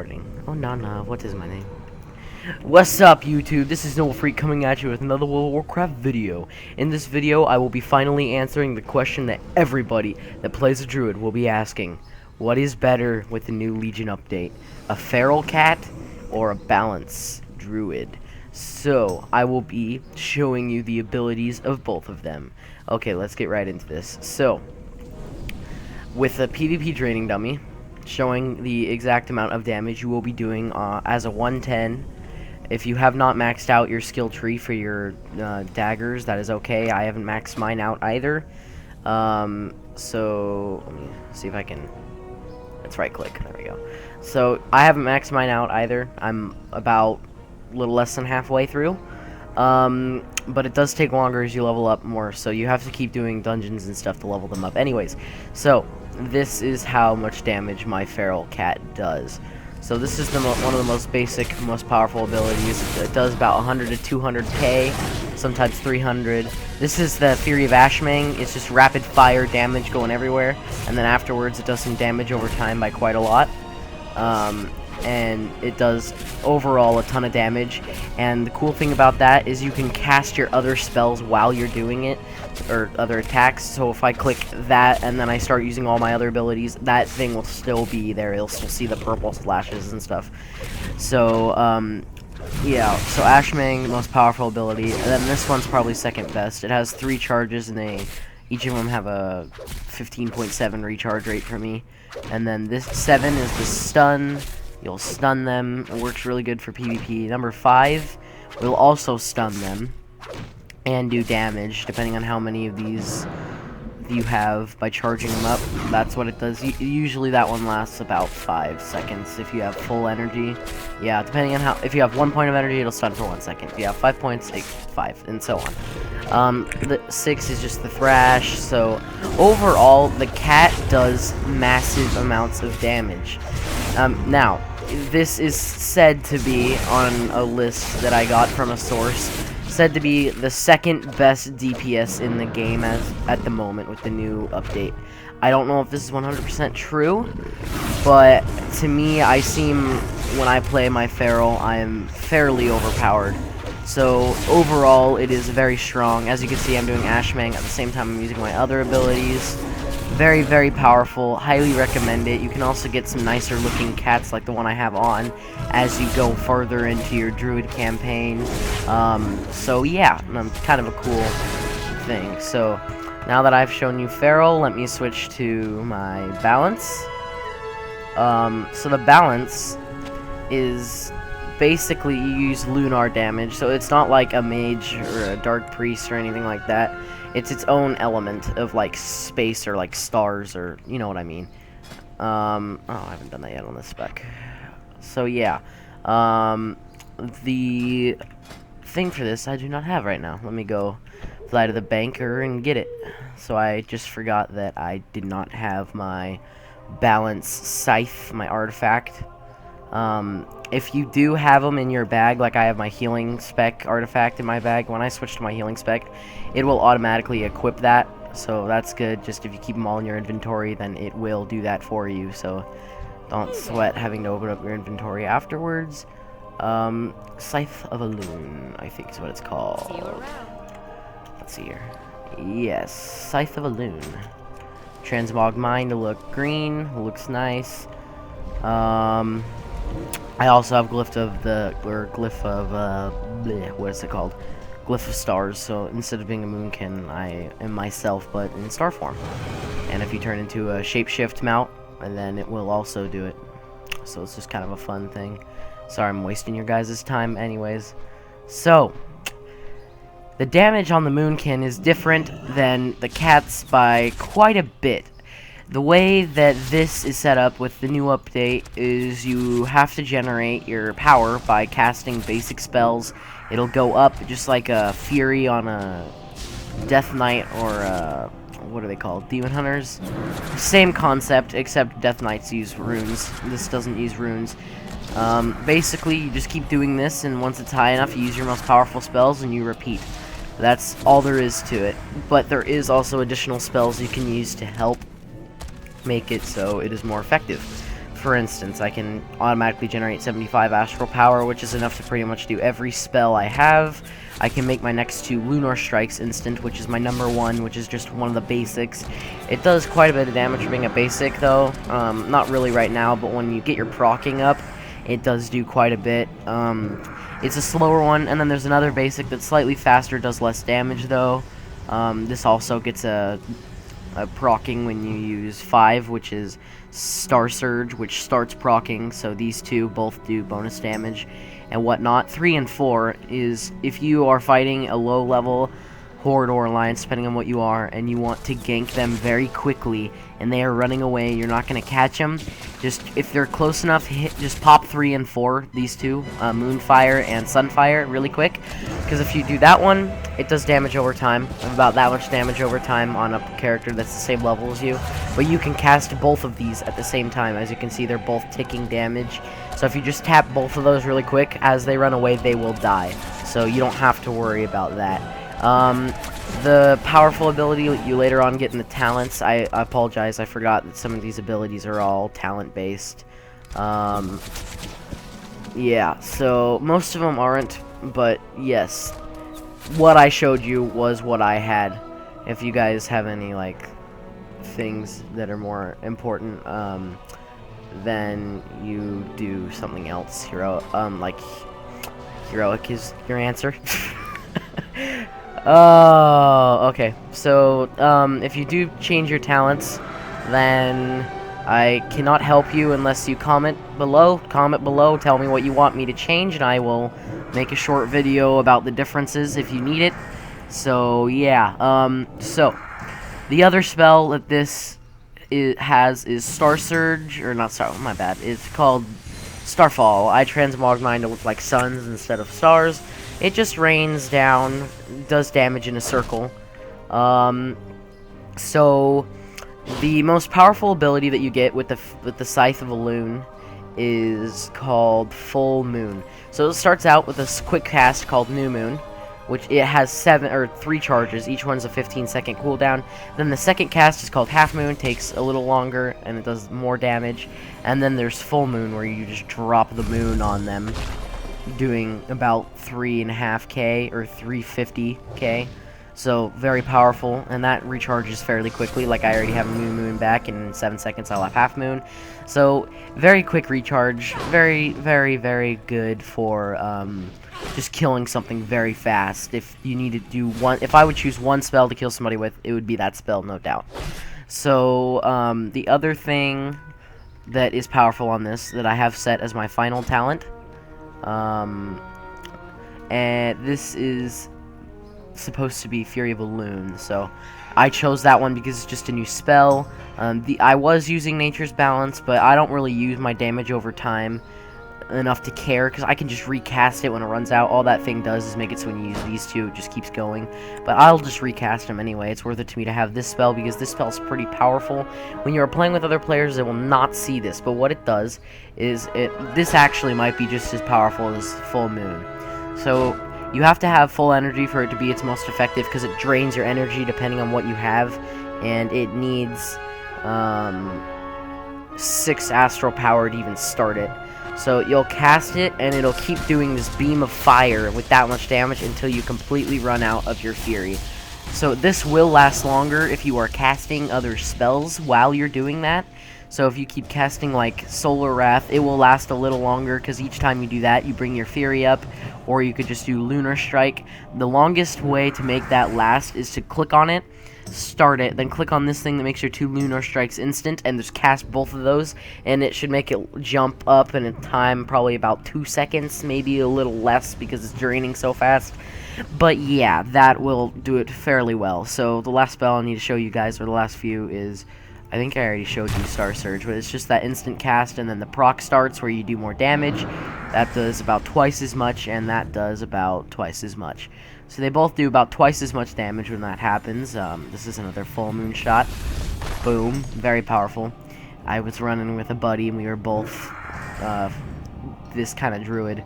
recording. Oh, Nana, what is my name? What's up, YouTube? This is Noel Freak coming at you with another World of Warcraft video. In this video, I will be finally answering the question that everybody that plays a druid will be asking. What is better with the new Legion update? A feral cat or a balance druid? So, I will be showing you the abilities of both of them. Okay, let's get right into this. So, with a PvP draining dummy, showing the exact amount of damage you will be doing as a 110. If you have not maxed out your skill tree for your daggers, that is okay. I haven't maxed mine out either. So, let me see if I can... Let's right click. There we go. So, I haven't maxed mine out either. I'm about a little less than halfway through. But it does take longer as you level up more, so you have to keep doing dungeons and stuff to level them up. Anyways, so this is how much damage my feral cat does. So this is one of the most basic, most powerful abilities. It does about 100 to 200k, sometimes 300. This is the Fury of Ashmang. It's just rapid fire damage going everywhere, and then afterwards it does some damage over time by quite a lot. And it does overall a ton of damage, and the cool thing about that is you can cast your other spells while you're doing it, or other attacks. So if I click that and then I start using all my other abilities, that thing will still be there. You'll still see the purple splashes and stuff. So yeah, so Ashmang, most powerful ability, and then this one's probably second best. It has 3 charges, and each of them have a 15.7 recharge rate for me. And then this 7 is the stun. You'll stun them. It works really good for PvP. Number 5 will also stun them and do damage, depending on how many of these you have by charging them up. That's what it does. Usually that one lasts about 5 seconds if you have full energy. Yeah, depending on how... If you have 1 point of energy, it'll stun for 1 second. If you have 5 points, 5, and so on. The 6 is just the thrash. So overall, the cat does massive amounts of damage. Now, this is said to be on a list that I got from a source, said to be the second best DPS in the game at the moment with the new update. I don't know if this is 100% true, but to me, when I play my feral, I am fairly overpowered. So overall, it is very strong. As you can see, I'm doing Ashmang at the same time I'm using my other abilities. Very, very powerful. Highly recommend it. You can also get some nicer looking cats like the one I have on as you go further into your druid campaign. So yeah, kind of a cool thing. So now that I've shown you feral, let me switch to my balance. So the balance is basically you use lunar damage, so it's not like a mage or a dark priest or anything like that. It's its own element of like space or like stars, or you know what I mean. Oh, I haven't done that yet on this spec. So yeah, the thing for this I do not have right now. Let me go fly to the banker and get it. So I just forgot that I did not have my balance scythe, my artifact. If you do have them in your bag, like I have my healing spec artifact in my bag, when I switch to my healing spec, it will automatically equip that, so that's good. Just if you keep them all in your inventory, then it will do that for you, so don't sweat having to open up your inventory afterwards. Scythe of a Loon, I think is what it's called. Let's see here. Yes, Scythe of a Loon. Transmog mine to look green, looks nice. I also have Glyph of Stars, so instead of being a moonkin, I am myself, but in star form. And if you turn into a shapeshift mount, and then it will also do it. So it's just kind of a fun thing. Sorry I'm wasting your guys' time anyways. So, the damage on the moonkin is different than the cats by quite a bit. The way that this is set up with the new update is you have to generate your power by casting basic spells. It'll go up just like a Fury on a Death Knight or what are they called? Demon Hunters? Same concept, except Death Knights use runes. This doesn't use runes. Basically, you just keep doing this, and once it's high enough, you use your most powerful spells and you repeat. That's all there is to it. But there is also additional spells you can use to help make it so it is more effective. for instance, I can automatically generate 75 astral power, which is enough to pretty much do every spell I have. I can make my next 2 lunar strikes instant, which is my number 1, which is just one of the basics. It does quite a bit of damage for being a basic, though. Not really right now, but when you get your procking up, it does do quite a bit. It's a slower one, and then there's another basic that's slightly faster, does less damage, though. This also gets a procking when you use 5, which is Star Surge, which starts procking, so these two both do bonus damage and whatnot. 3 and 4 is if you are fighting a low level horde or alliance, depending on what you are, and you want to gank them very quickly and they are running away, you're not going to catch them. Just if they're close enough, just pop 3 and 4, these two, Moonfire and Sunfire, really quick, because if you do that one, it does damage over time, about that much damage over time on a character that's the same level as you. But you can cast both of these at the same time. As you can see, they're both ticking damage. So if you just tap both of those really quick, as they run away, they will die. So you don't have to worry about that. The powerful ability you later on get in the talents, I apologize, I forgot that some of these abilities are all talent-based. Yeah, so most of them aren't, but yes, what I showed you was what I had. If you guys have any, like, things that are more important, then you do something else. Like, heroic is your answer. Oh, okay. So, if you do change your talents, then I cannot help you unless you comment below. Comment below, tell me what you want me to change, and I will make a short video about the differences if you need it. So, yeah. So, the other spell that this has is Star Surge, or not Star, my bad. It's called Starfall. I transmog mine to look like suns instead of stars. It just rains down, does damage in a circle. So the most powerful ability that you get with the Scythe of Elune is called Full Moon. So it starts out with a quick cast called New Moon, which it has 3 charges. Each one's a 15-second cooldown. Then the second cast is called Half Moon, takes a little longer and it does more damage. And then there's Full Moon, where you just drop the moon on them, doing about 3.5k or 350k. So very powerful, and that recharges fairly quickly. Like, I already have a New Moon back, and in 7 seconds I'll have Half Moon. So very quick recharge, very, very, very good for just killing something very fast. If you need to do one, if I would choose one spell to kill somebody with, it would be that spell, no doubt. So the other thing that is powerful on this that I have set as my final talent, and this is supposed to be Fury of Elune, so I chose that one because it's just a new spell. I was using Nature's Balance, but I don't really use my damage over time enough to care, because I can just recast it when it runs out. All that thing does is make it so when you use these two, it just keeps going. But I'll just recast them anyway. It's worth it to me to have this spell, because this spell is pretty powerful. When you are playing with other players, they will not see this, but what it does is this actually might be just as powerful as Full Moon. So you have to have full energy for it to be its most effective, because it drains your energy depending on what you have, and it needs 6 astral power to even start it. So you'll cast it, and it'll keep doing this beam of fire with that much damage until you completely run out of your fury. So this will last longer if you are casting other spells while you're doing that. So if you keep casting, like, Solar Wrath, it will last a little longer, because each time you do that, you bring your fury up, or you could just do Lunar Strike. The longest way to make that last is to click on it, start it, then click on this thing that makes your 2 Lunar Strikes instant, and just cast both of those, and it should make it jump up in a time probably about 2 seconds, maybe a little less because it's draining so fast. But yeah, that will do it fairly well. So the last spell I need to show you guys, or the last few, is, I think I already showed you Star Surge, but it's just that instant cast, and then the proc starts where you do more damage. That does about twice as much, and that does about twice as much. So they both do about twice as much damage when that happens. This is another Full Moon shot. Boom. Very powerful. I was running with a buddy, and we were both this kind of druid.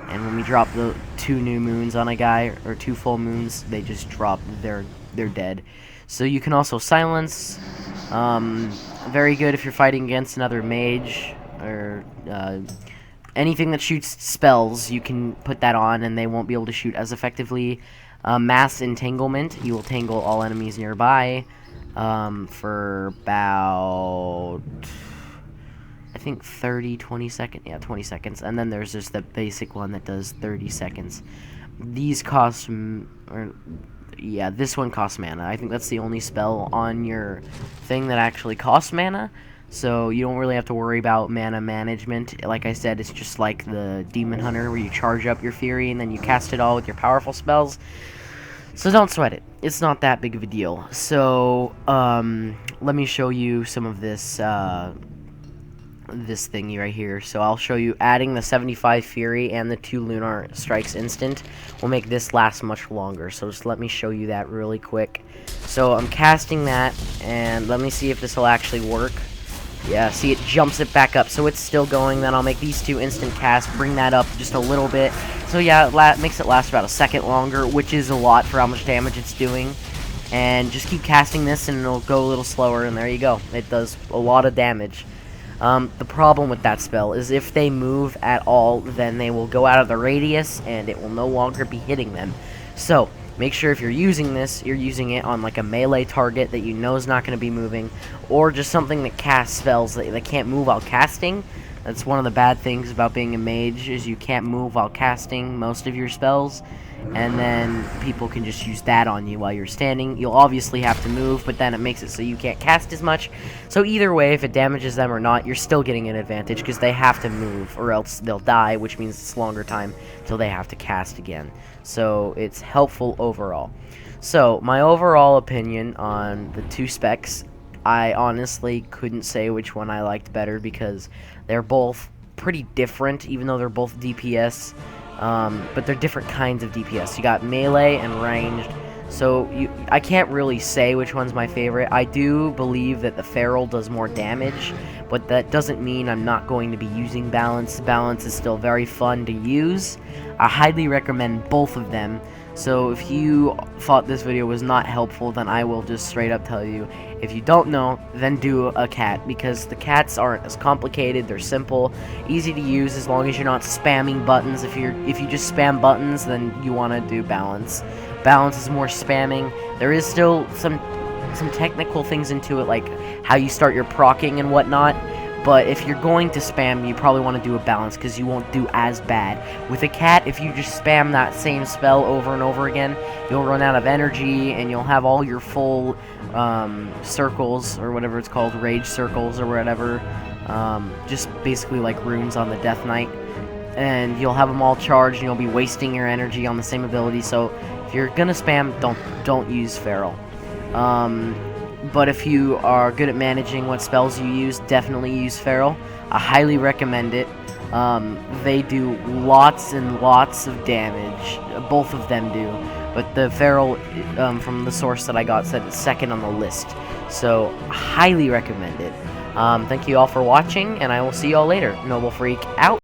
And when we drop the 2 new moons on a guy, or 2 full moons, they just drop, they're dead. So you can also silence. Very good if you're fighting against another mage, or anything that shoots spells, you can put that on, and they won't be able to shoot as effectively. Mass entanglement, you will tangle all enemies nearby for about, I think 20 seconds. Yeah, 20 seconds. And then there's just the basic one that does 30 seconds. These cost, yeah, this one costs mana. I think that's the only spell on your thing that actually costs mana. So you don't really have to worry about mana management. Like I said, it's just like the Demon Hunter where you charge up your Fury and then you cast it all with your powerful spells. So don't sweat it. It's not that big of a deal. So let me show you some of this this thingy right here. So I'll show you adding the 75 Fury and the 2 Lunar Strikes instant will make this last much longer. So just let me show you that really quick. So I'm casting that, and let me see if this will actually work. Yeah, see, it jumps it back up, so it's still going. Then I'll make these 2 instant casts, bring that up just a little bit. So yeah, it makes it last about a second longer, which is a lot for how much damage it's doing. And just keep casting this, and it'll go a little slower, and there you go. It does a lot of damage. The problem with that spell is if they move at all, then they will go out of the radius, and it will no longer be hitting them. So make sure if you're using this, you're using it on like a melee target that you know is not going to be moving, or just something that casts spells that can't move while casting. That's one of the bad things about being a mage, is you can't move while casting most of your spells, and then people can just use that on you while you're standing. You'll obviously have to move, but then it makes it so you can't cast as much. So either way, if it damages them or not, you're still getting an advantage because they have to move, or else they'll die, which means it's longer time till they have to cast again. So it's helpful overall. So my overall opinion on the 2 specs, I honestly couldn't say which one I liked better because they're both pretty different, even though they're both DPS. But they're different kinds of DPS. You got melee and ranged. So I can't really say which one's my favorite. I do believe that the Feral does more damage, but that doesn't mean I'm not going to be using Balance. Balance is still very fun to use. I highly recommend both of them. So if you thought this video was not helpful, then I will just straight up tell you, if you don't know, then do a cat, because the cats aren't as complicated. They're simple, easy to use, as long as you're not spamming buttons. If you just spam buttons, then you want to do balance. Balance is more spamming. There is still some technical things into it, like how you start your procking and whatnot. But if you're going to spam, you probably want to do a balance, because you won't do as bad. With a cat, if you just spam that same spell over and over again, you'll run out of energy, and you'll have all your full circles, or whatever it's called, rage circles, or whatever. Just basically like runes on the Death Knight. And you'll have them all charged, and you'll be wasting your energy on the same ability. So if you're gonna spam, don't use Feral. But if you are good at managing what spells you use, definitely use Feral. I highly recommend it. They do lots and lots of damage. Both of them do. But the Feral, from the source that I got, said it's second on the list. So, highly recommend it. Thank you all for watching, and I will see you all later. Noble Freak, out.